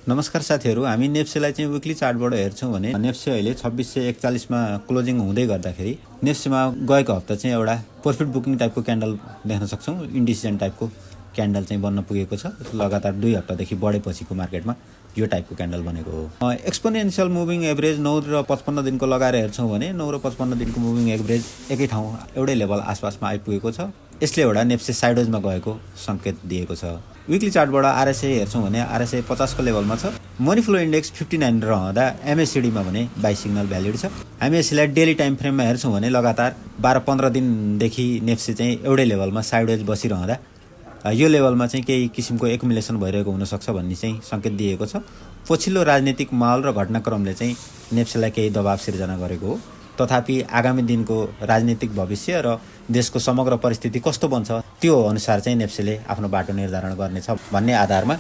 नमस्कार साथीहरू, हामी नेप्सेलाई चाहिँ विकली चार्टबाट हेर्छौँ भने नेप्से अहिले 2641 मा क्लोजिङ हुँदै गर्दाखेरि नेप्सेमा गएको हप्ता चाहिँ एउटा प्रफिट बुकिङ टाइपको क्यान्डल देख्न सक्छौँ। इन्डिसिजन टाइपको क्यान्डल चाहिँ बन्न पुगेको छ। लगातार 2 हप्तादेखि बढेपछिको मार्केटमा यो टाइपको क्यान्डल बनेको हो। एक्सपोनेन्शियल मुभिङ एभरेज 9 र 55 दिनको लगाएर हेर्छौँ भने 9 र 55 दिनको मुभिङ एभरेज एकै ठाउँ एउटै लेभल आसपासमा आइपुगेको छ। यसले एउटा नेप्से साइडवेजमा गएको सङ्केत दिएको छ। विकली चार्टबाट आरएसआई हेर्छौँ भने आरएसआई 50 को लेभलमा छ। मनी फ्लो इन्डेक्स 59 रहँदा एमएससिडीमा भने बाई सिग्नल भ्यालिड छ। हामी यसलाई डेली टाइम फ्रेममा हेर्छौँ भने लगातार 12-15 दिनदेखि नेप्से चाहिँ एउटै लेभलमा साइडवेज बसिरहँदा यो लेभलमा चाहिँ केही किसिमको एकुमुलेसन भइरहेको हुनसक्छ भन्ने चाहिँ सङ्केत दिएको छ। पछिल्लो राजनीतिक माहौल र घटनाक्रमले चाहिँ नेप्सेलाई केही दबाव सिर्जना गरेको हो। तथापि आगामी दिनको राजनीतिक भविष्य र देशको समग्र परिस्थिति कस्तो बन्छ त्यो अनुसार चाहिँ नेप्सेले आफ्नो बाटो निर्धारण गर्नेछ भन्ने आधारमा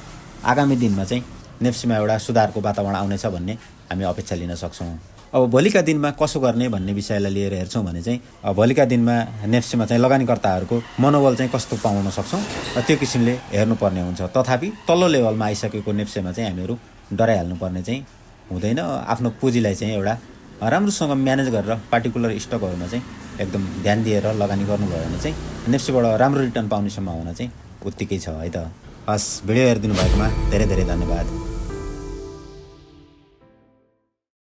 आगामी दिनमा चाहिँ नेप्सेमा एउटा सुधारको वातावरण आउनेछ भन्ने हामी अपेक्षा लिन सक्छौँ। अब भोलिका दिनमा कसो गर्ने भन्ने विषयलाई लिएर हेर्छौँ भने चाहिँ भोलिका दिनमा नेप्सेमा चाहिँ लगानीकर्ताहरूको मनोबल चाहिँ कस्तो पाउन सक्छौँ त्यो किसिमले हेर्नुपर्ने हुन्छ। तथापि तल्लो लेभलमा आइसकेको नेप्सेमा चाहिँ हामीहरू डराइहाल्नुपर्ने चाहिँ हुँदैन। आफ्नो पुँजीलाई चाहिँ एउटा राम्रोसँग म्यानेज गरेर पार्टिकुलर स्टकहरूमा चाहिँ एकदम ध्यान दिएर लगानी गर्नुभयो भने चाहिँ नेप्सेबाट राम्रो रिटर्न पाउने सम्भावना चाहिँ उत्तिकै छ है त। हस्, भिडियो हेरिदिनु भएकोमा धेरै धेरै धन्यवाद।